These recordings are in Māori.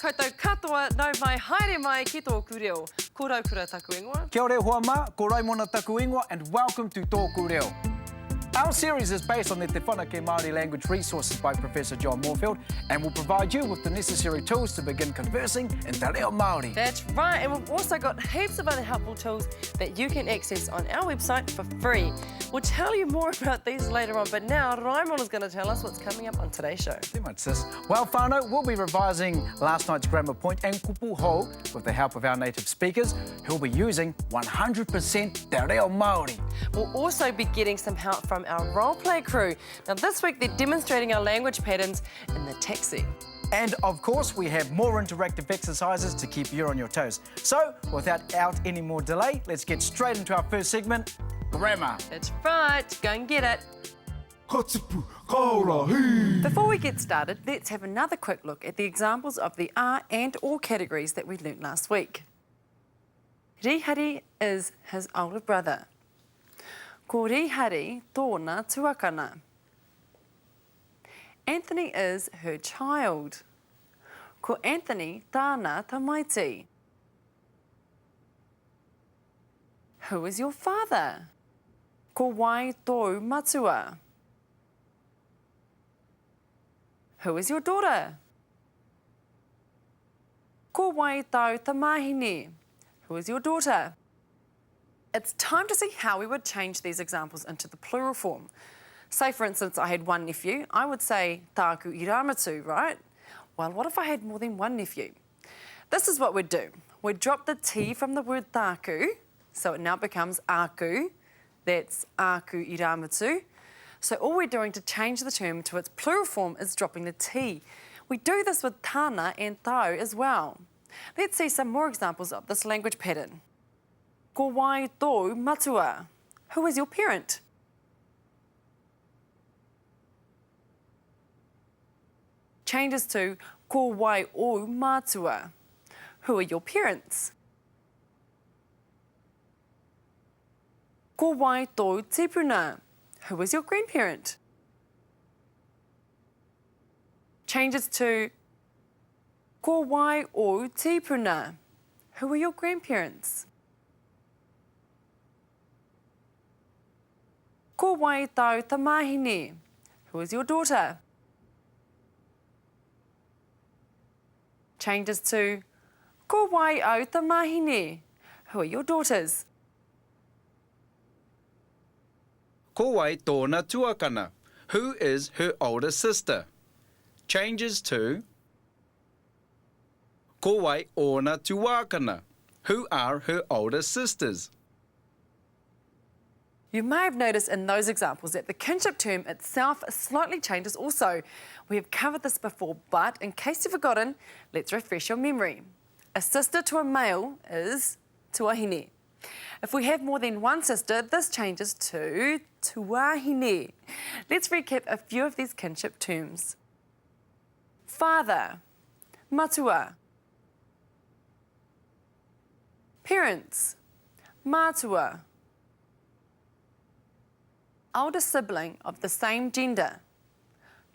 koutou katoa, nau mai haere mai ki tōku reo. Ko rau kura taku ingoa. Kia ora hoa ma, ko Raimona taku ingoa, and welcome to TŌKU reo. Our series is based on the Te Whanake Māori language resources by Professor John Moorfield and will provide you with the necessary tools to begin conversing in Te Reo Māori. That's right, and we've also got heaps of other helpful tools that you can access on our website for free. We'll tell you more about these later on, but now Raimona's going to tell us what's coming up on today's show. Too much, sis. Well, whānau, we'll be revising last night's grammar point and kupu hou with the help of our native speakers who'll be using 100% Te Reo Māori. We'll also be getting some help from our role-play crew. Now this week they're demonstrating our language patterns in the taxi. And of course, we have more interactive exercises to keep you on your toes. So, without any more delay, let's get straight into our first segment, grammar. That's right, go and get it. Katipu, kaora, hei! Before we get started, let's have another quick look at the examples of the are and or categories that we learnt last week. Rihari is his older brother. Ko Rihari tōna tuakana. Anthony is her child. Ko Anthony tāna tamaiti. Who is your father? Ko wai tō matua. Who is your daughter? Ko wai tau tamahine. Who is your daughter? It's time to see how we would change these examples into the plural form. Say, for instance, I had one nephew. I would say TŌKU I ramatu, right? Well, what if I had more than one nephew? This is what we'd do. We'd drop the T from the word TŌKU, so it now becomes aku. That's aku I ramatu. So all we're doing to change the term to its plural form is dropping the T. We do this with tāna and tau as well. Let's see some more examples of this language pattern. Ko wai tō matua. Who is your parent? Changes to ko wai o matua. Who are your parents? Ko wai tō tipuna. Who is your grandparent? Changes to ko wai o tipuna. Who are your grandparents? Ko wai tau tamahine. Who is your daughter? Changes to ko wai au tamahine. Who are your daughters? Ko wai tōna tuakana. Who is her older sister? Changes to ko wai ōna tuakana. Who are her older sisters? You may have noticed in those examples that the kinship term itself slightly changes also. We have covered this before, but in case you've forgotten, let's refresh your memory. A sister to a male is tuahine. If we have more than one sister, this changes to tuahine. Let's recap a few of these kinship terms. Father, matua. Parents, matua. Older sibling of the same gender,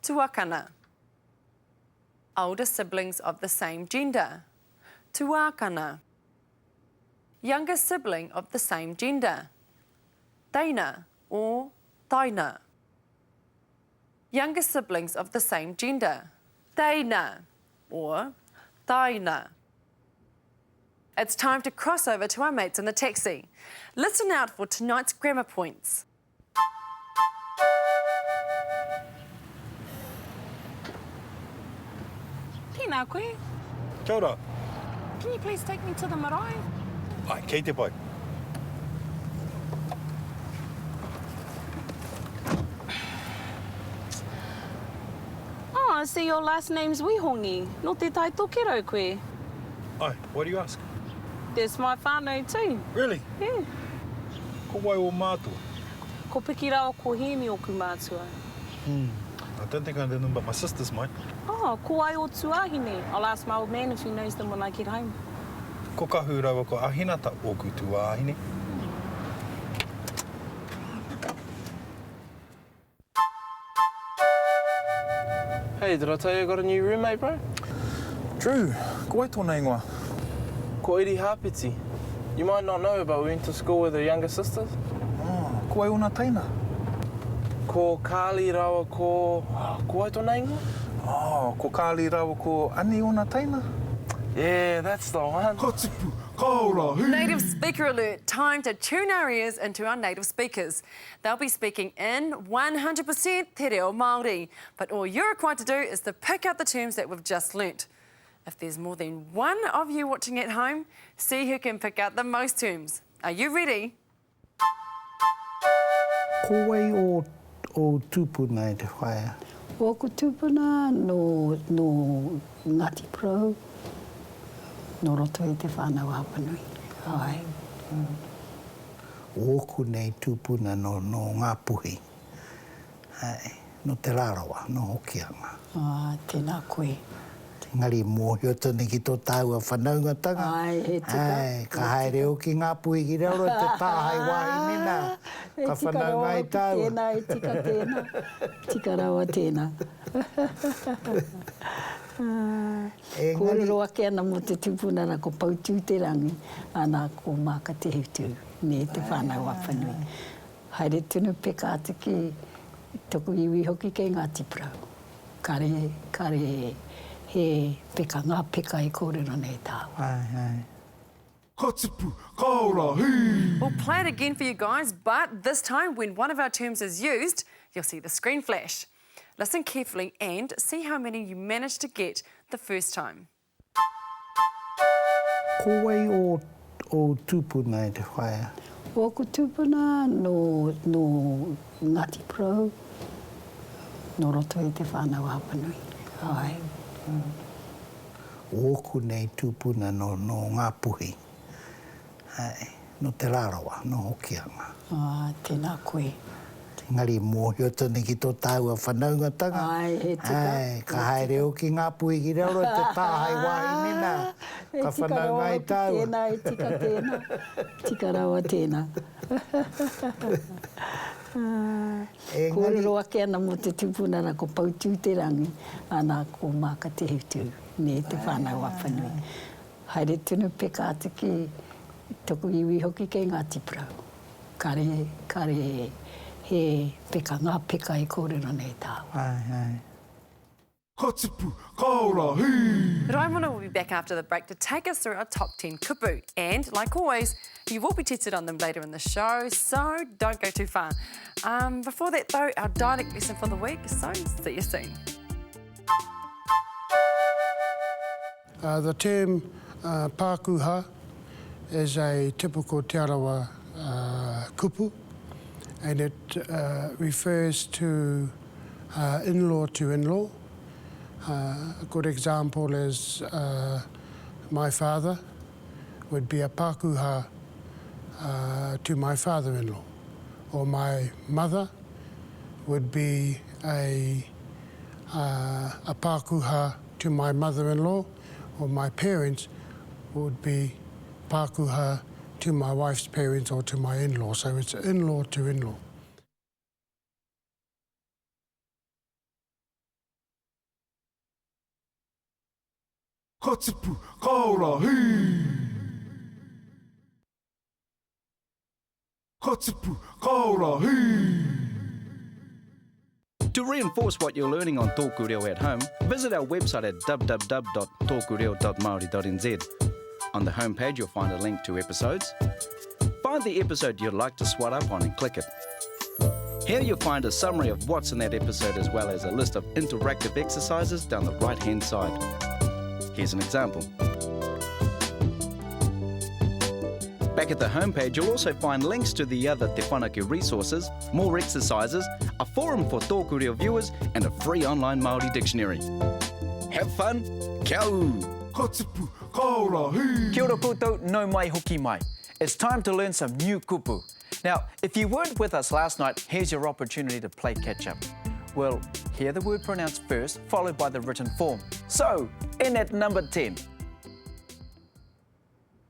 tuakana. Older siblings of the same gender, tuakana. Younger sibling of the same gender, teina or taina. Younger siblings of the same gender, teina or taina. It's time to cross over to our mates in the taxi. Listen out for tonight's grammar points. Tēnā koe. Kia ora. Can you please take me to the marae? Ai, kei te pai. Oh, I see your last name's Wihongi. No te tai tōkero koe. Ai, why do you ask? There's my whānau too. Really? Yeah. Ko wai o mātua? Ko piki rawa ko hemi o ku mātua. I don't think I know them, but my sisters might. Oh, ko ai o tuahine. I'll ask my old man if he knows them when I get home. Ko kahu rawa ko ahinata o ku tuahine. Hey, did I tell you I got a new roommate, bro? Drew, Ko ai tōna ingoa? Ko Iri Hapiti. You might not know, but we went to school with her younger sisters. Oh, ko ai ona taina? Ko Kāli rawa ko... Ko ai tōna ingoa? Oh, ko Kāli rawa ko ani ona taina? Yeah, that's the one. Ka tipu, ka ora, hi! Native speaker alert. Time to tune our ears into our native speakers. They'll be speaking in 100% Te Reo Māori. But all you're required to do is to pick out the terms that we've just learnt. If there's more than one of you watching at home, see who can pick out the most terms. Are you ready? Ko wai o tūpuna e te whaia. O ko tūpuna no Ngāti Pro, no roto i te whānau hapanui. Ai. O ku nei tūpuna no ngā puhi. Ai, no te rarawa, no hokianga. Tēnā koe. Ngari mōhio tōne ki tō tāua whanaungatanga. Ai, he tika. Ai, ka haere o ki ngā puhi ki reo te tāhai wāhi nina. Ka whanaunga i tāua. Tēnā, e tika tēnā. Tika rawa tēnā. Kōrero ake ana mo te tūpuna na ko pautū te rangi, ana ko māka te hutu, ne te whānau whānui. Haere tunu peka atu ki toku iwi hoki kei Ngāti Prau. Kare he peka, ngā peka I kōrero nei tāua. Ai. Ka tipu, ka ora, hi! We'll play it again for you guys, but this time when one of our terms is used, you'll see the screen flash. Listen carefully and see how many you managed to get the first time. Ko wai o tūpuna e te whaia. O ko tūpuna no Ngāti Pro, no roto I te whānau hapanui. Ai. O ku nei tūpuna no ngā puhi. Ai, no te rarawa, no hokianga. Tēnā koe. Ngari mōhio tōne ki tō tāua whanaungatanga. Ai, he tika. Ai, ka haere o ki ngā puhi ki reo te tāhai wāhi nina. Ka whanaunga I tāua. Tēnā, e tika tēnā. Tika rawa tēnā. Kōrero ake ana mo te tūpuna na ko pautū te rangi, ana ko māka te hutu, ne te whānau whānui. Haere tunu peka atu ki toku iwi hoki kei Ngāti Prau. Kare he peka, ngā peka I kōrero nei tāua. Ai. Ka tipu, ka ora, hi! Raimona will be back after the break to take us through our top 10 kupu. And, like always, you will be tested on them later in the show, so don't go too far. Before that, though, our dialect lesson for the week, so see you soon. The term pākuha is a typical Te Arawa kupu, and it refers to in-law to in-law. A good example is my father would be a pākuha to my father-in-law, or my mother would be a pākuha to my mother-in-law, or my parents would be pākuha to my wife's parents or to my in-law. So it's in-law to in-law. Ka tipu, ka ora, hi! Ka tipu, ka ora, hi! To reinforce what you're learning on TŌKU Reo at home, visit our website at www.tokureo.maori.nz. On the homepage, you'll find a link to episodes. Find the episode you'd like to swat up on and click it. Here you'll find a summary of what's in that episode, as well as a list of interactive exercises down the right-hand side. Here's an example. Back at the homepage, you'll also find links to the other Te Whanaku resources, more exercises, a forum for TŌKU Reo viewers, and a free online Māori dictionary. Have fun, kia ū! Ka tipu, ka ora, hi! Kia ora koutou, nau mai hoki mai. It's time to learn some new kupu. Now, if you weren't with us last night, here's your opportunity to play catch-up. We'll hear the word pronounced first, followed by the written form. So, in at number 10.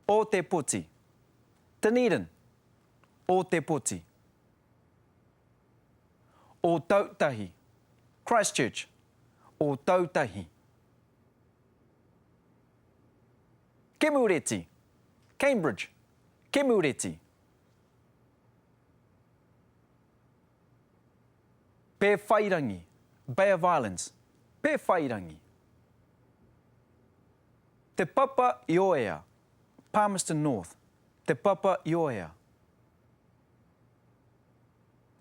O te poti. Dunedin. O te poti. O tautahi. Christchurch. O tautahi. Kemureti. Cambridge. Kemureti. Pewhairangi. Bay of Islands. Pewhairangi. Te Papa Ioea. Palmerston North. Te Papa Ioea.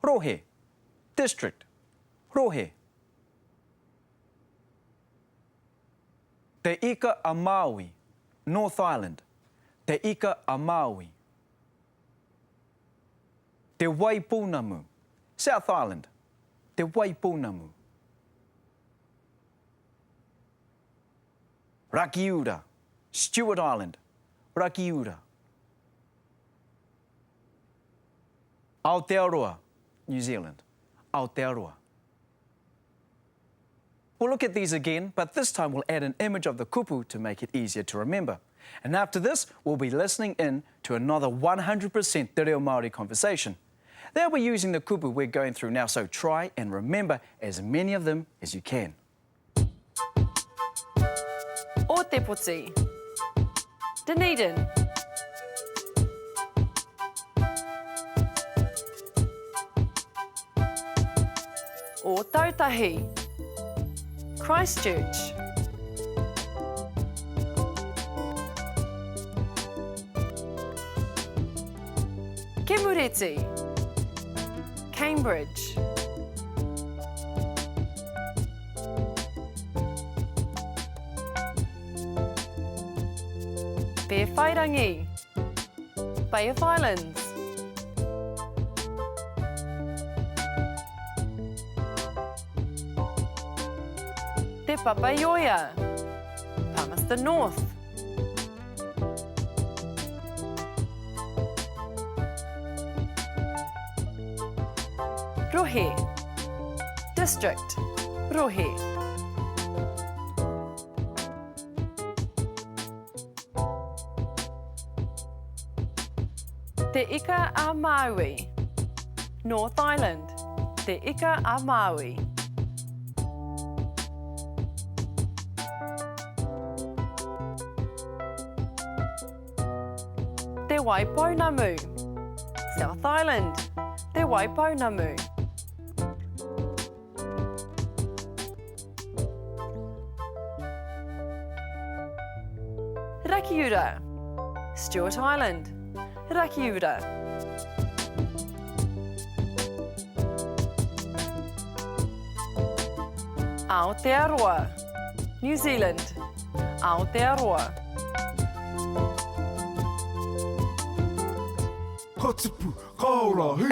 Rohe. District. Rohe. Te Ika a Maui. North Island. Te Ika a Maui. Te Waipunamu. South Island. Te Waipunamu. Rakiura. Stewart Island. Rakiura. Aotearoa, New Zealand. Aotearoa. We'll look at these again, but this time we'll add an image of the kupu to make it easier to remember. And after this, we'll be listening in to another 100% Te Reo Māori conversation. They'll be using the kupu we're going through now, so try and remember as many of them as you can. O te poti. Dunedin. O Tautahi. Christchurch. Kemureti. Cambridge. Pewhairangi. Bay of Islands. Te Papa Ioea. Palmerston North. Rohe. District. Rohe. Te Ika a Maui. North Island. Te Ika a Maui. Te Waipunamu. South Island. Te Waipunamu. Rakiura. Stewart Island. Rakiura. Aotearoa. New Zealand. Aotearoa.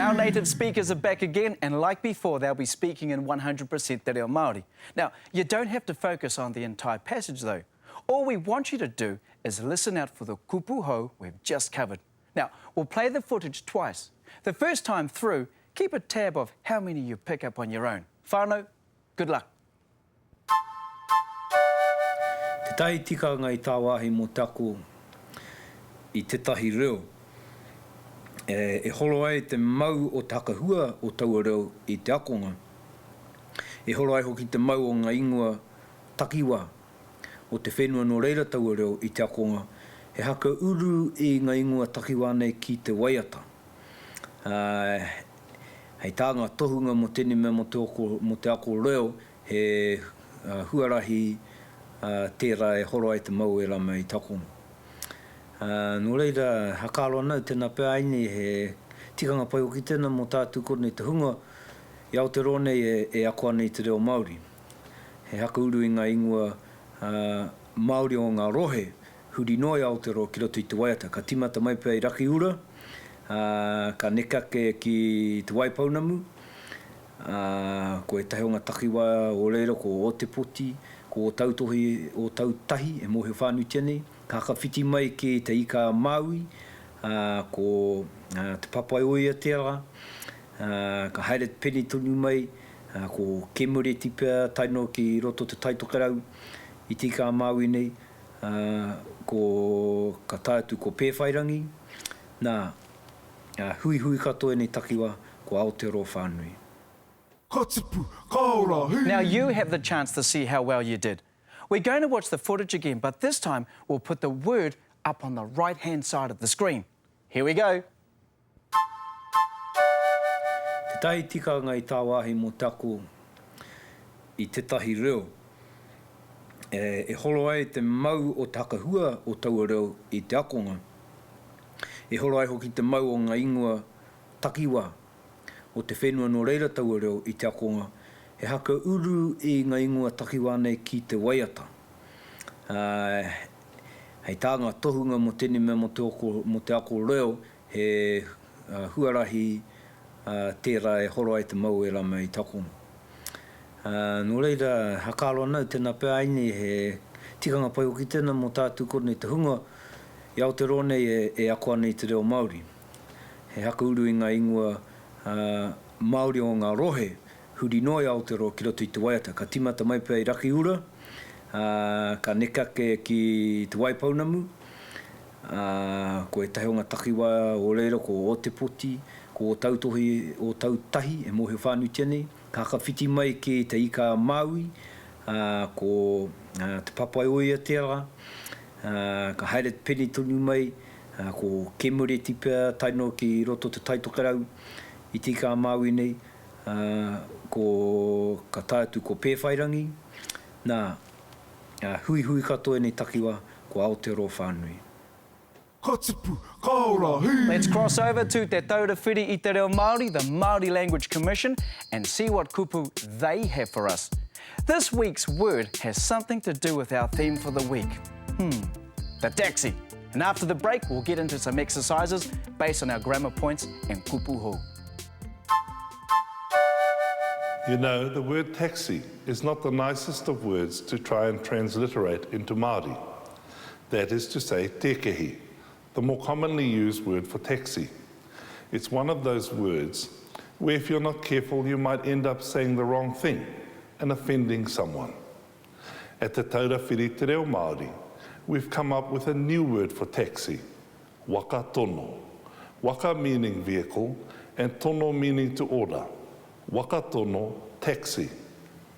Our native speakers are back again, and like before, they'll be speaking in 100% Te Reo Māori. Now, you don't have to focus on the entire passage, though. All we want you to do is listen out for the kupu hou we've just covered. Now, we'll play the footage twice. The first time through, keep a tab of how many you pick up on your own. Whānau, good luck. Te tai tikanga I tā wāhi mō tāko I tētahi reo. E holo ai te mau o takahua o taua reo I te akonga. E holo ai hoki te mau o ngā ingoa takiwa o te whenua no reira taua reo I te akonga. He haka uru I ngā ingoa takiwa nei ki te waiata. Hei tā ngā tohunga mo tēne mea mo te ako reo he huarahi tērā e holo ai te mau e rama I takonga. Nō reira, hakaro anau tēnā pēr aini he tikanga pai o ki tēnā mō tātou kone te hunga I Aotearoa nei e ako anei te reo Māori. He haka uru I ngā ingoa Māori o ngā rohe huri noa I Aotearoa ki roto I te waiata. Ka timata mai pēr I Rakiura, ka nekake ki te Waipaunamu, ko e tahi o ngā takiwa o reira ko o te poti, ko o tautohi o tautahi e mohe whānui tēnei. Ka whiti mai ki te Ika Maui, ko te Papa Ioea tērā, ka haere te peni tonu mai, ko Kemureti pēr taino ki roto te taitokarau I te Ika Maui nei, ko ka tātu ko Pewhairangi, nā hui katoa nei takiwa ko Aotearoa whānui. Now you have the chance to see how well you did. We're going to watch the footage again, but this time we'll put the word up on the right-hand side of the screen. Here we go. Te tahi tikanga I tā wāhi mō TŌKU I tētahi reo. E holo ai te mau o takahua o taua reo I te akonga. E holo ai hoki te mau o ngā ingoa takiwa o te whenua no reira taua reo I te akonga. E haka uru I ngā ingoa takiwa nei ki te waiata. Hei tā ngā tohunga mo tēnei mea mo te ako reo he huarahi tērā e holo ai te mau e rama I takonga. Nō reira, hakalo anau tēnā pēr aini he tikanga pai hoki tēnā mō tātou kone te hunga I Aotearoa nei e ako ana I te reo Māori. He haka uru I ngā ingoa Māori o ngā rohe huri noa I Aotearoa ki roto I te waiata. Ka timata mai pēr I raki ura, ka nekake ki te waipaunamu, ko e tahi o ngā takiwa o reira ko o te poti, ko o tautohi o tautahi e mohe whānui tēnei. Ka haka mai ki te ika Māui, ko te papai oia tērā, ka haere peni tonu mai, ko kemure tipea taino ki roto te taitokarau I te ika Māui nei, ko ka tātu ko pēwhairangi, nā hui hui katoa nei takiwa ko Aotearoa whānui. Let's cross over to Te Taura Whiri I Te Reo Māori, the Māori Language Commission, and see what kupu they have for us. This week's word has something to do with our theme for the week. The taxi. And after the break, we'll get into some exercises based on our grammar points and kupu hou. You know, the word taxi is not the nicest of words to try and transliterate into Māori. That is to say, tekehi, the more commonly used word for taxi. It's one of those words where if you're not careful, you might end up saying the wrong thing and offending someone. At Te Taura Whiri Te Reo Māori, we've come up with a new word for taxi, waka tono. Waka meaning vehicle and tono meaning to order. Waka tono, taxi,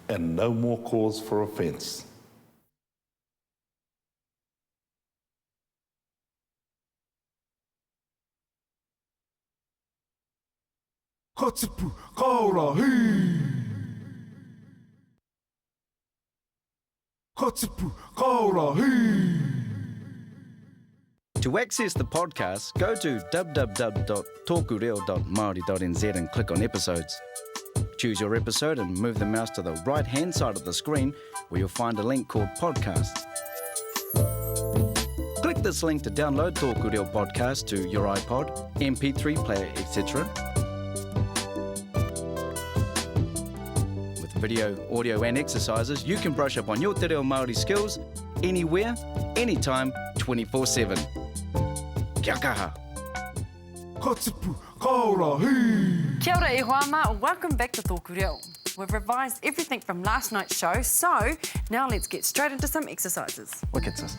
and no more cause for offence. Katipu, kaora, hii! Katipu, kaora, hii! To access the podcast, go to www.tōkureo.māori.nz and click on episodes. Choose your episode and move the mouse to the right-hand side of the screen where you'll find a link called Podcasts. Click this link to download TŌKU Reo Podcast to your iPod, MP3 player, etc. With video, audio and exercises, you can brush up on your Te Reo Māori skills anywhere, anytime, 24/7. Kia kaha. Katipu, kaora, hii! Kia ora e hoama, welcome back to TŌKU Reo. We've revised everything from last night's show, so now let's get straight into some exercises. Wicked, sis.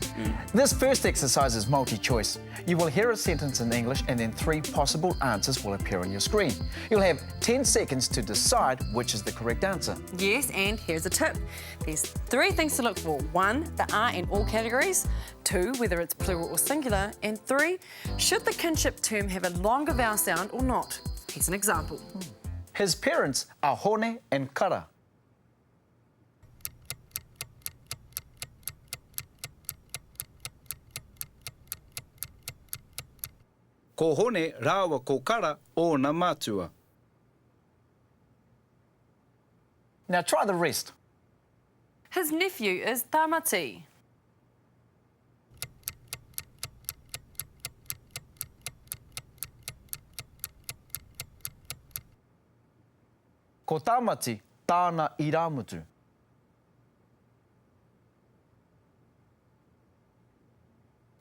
This first exercise is multi-choice. You will hear a sentence in English and then 3 possible answers will appear on your screen. You'll have 10 seconds to decide which is the correct answer. Yes, and here's a tip. There's 3 things to look for. 1, the are in all categories. 2, whether it's plural or singular. And 3, should the kinship term have a longer vowel sound or not? Here's an example. His parents are hone and kara. Ko hone rāua ko kara o nā mātua. Now try the rest. His nephew is Tamati. Ko tāmati tāna iramutu.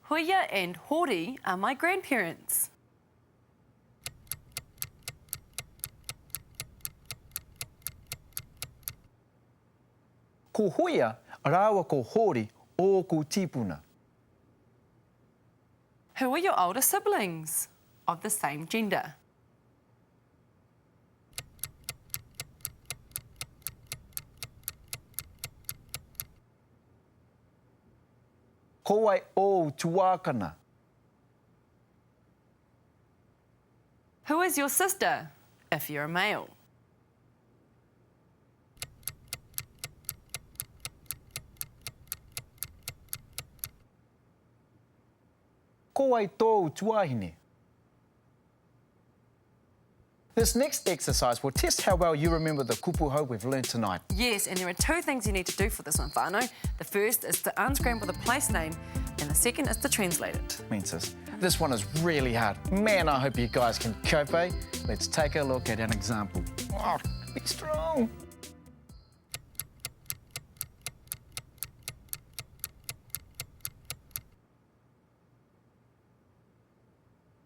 Hoia and Hori are my grandparents. Ko hoia rāua ko hori o ku tipuna. Who are your older siblings of the same gender? Ko ai o tuākana. Who is your sister, if you're a male? Ko ai tōu tuahine. This next exercise will test how well you remember the kupuhau we've learned tonight. Yes, and there are two things you need to do for this one, whānau. The first is to unscramble the place name, and the second is to translate it. Menses, this one is really hard. Man, I hope you guys can cope, eh? Let's take a look at an example. Oh, be strong.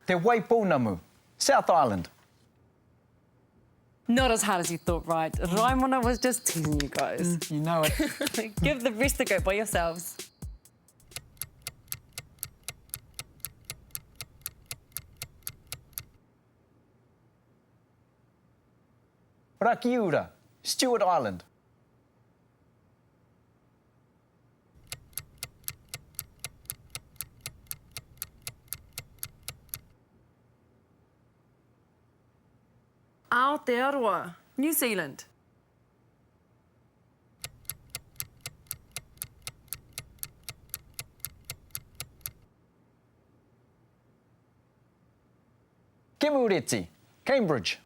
Te Waipounamu, South Island. Not as hard as you thought, right? Raimona was just teasing you guys. You know it. Give the rest a go by yourselves. Rakiura, Stewart Island. Aotearoa, New Zealand. Kimureti, Cambridge.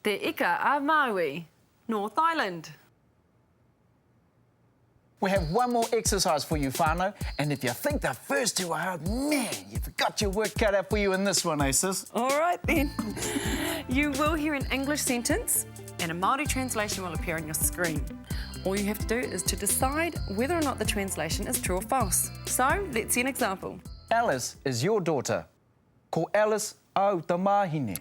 Te Ika a Maui, North Island. We have one more exercise for you, whānau, and if you think the first two are hard, man, you've got your work cut out for you in this one, eh, sis? All right, then. You will hear an English sentence and a Māori translation will appear on your screen. All you have to do is to decide whether or not the translation is true or false. So, let's see an example. Alice is your daughter. Ko Alice au tamahine.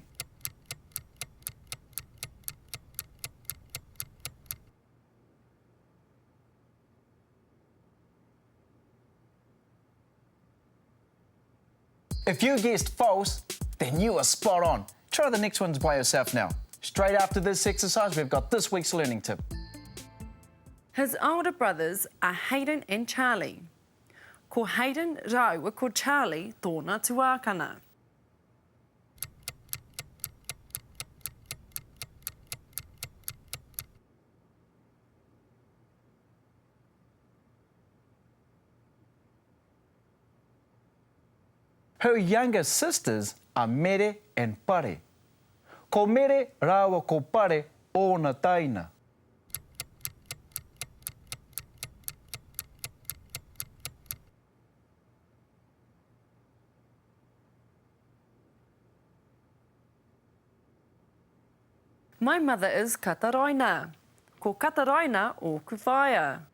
If you guessed false, then you are spot on. Try the next ones by yourself now. Straight after this exercise, we've got this week's learning tip. His older brothers are Hayden and Charlie. Ko Hayden raua ko Charlie tōna tuākana. Her younger sisters are Mere and Pare. Ko Mere rawa ko Pare ōna taina. My mother is Kataraina. Ko Kataraina o Kuwhaia.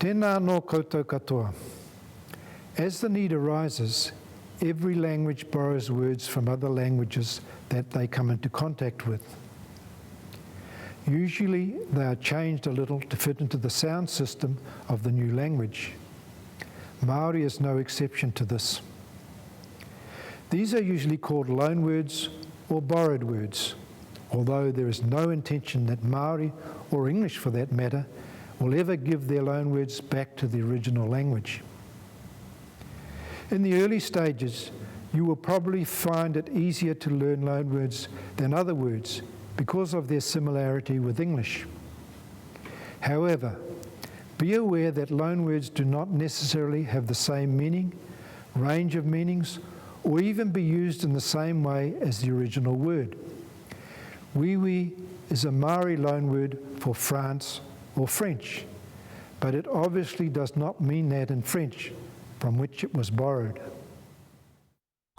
Tēnā nō koutou katoa. As the need arises, every language borrows words from other languages that they come into contact with. Usually they are changed a little to fit into the sound system of the new language. Māori is no exception to this. These are usually called loanwords or borrowed words, although there is no intention that Māori, or English for that matter, will ever give their loanwords back to the original language. In the early stages, you will probably find it easier to learn loanwords than other words because of their similarity with English. However, be aware that loanwords do not necessarily have the same meaning, range of meanings, or even be used in the same way as the original word. Wiwi is a Māori loanword for France or French, but it obviously does not mean that in French, from which it was borrowed.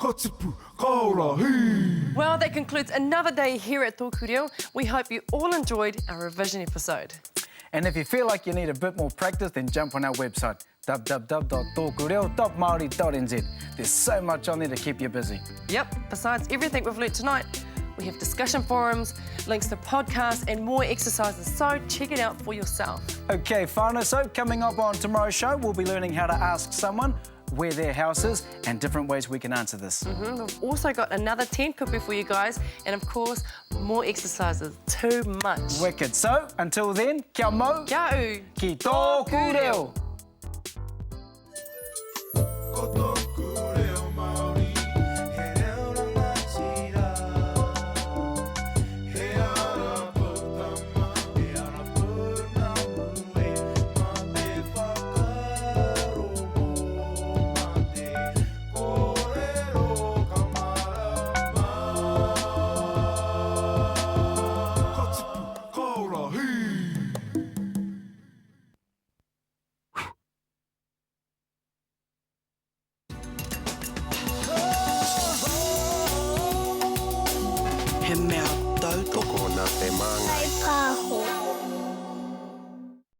Well, that concludes another day here at TŌKU Reo. We hope you all enjoyed our revision episode. And if you feel like you need a bit more practice, then jump on our website, www.tokureo.maori.nz. There's so much on there to keep you busy. Yep, besides everything we've learnt tonight, We have discussion forums, links to podcasts and more exercises, so check it out for yourself. Okay, whānau, so coming up on tomorrow's show, we'll be learning how to ask someone where their house is and different ways we can answer this. We've also got another TŌKU for you guys, and of course, more exercises. Too much. Wicked. So, until then, kia mau, Kia u. ki tōku reo. He mea tau toko na te manga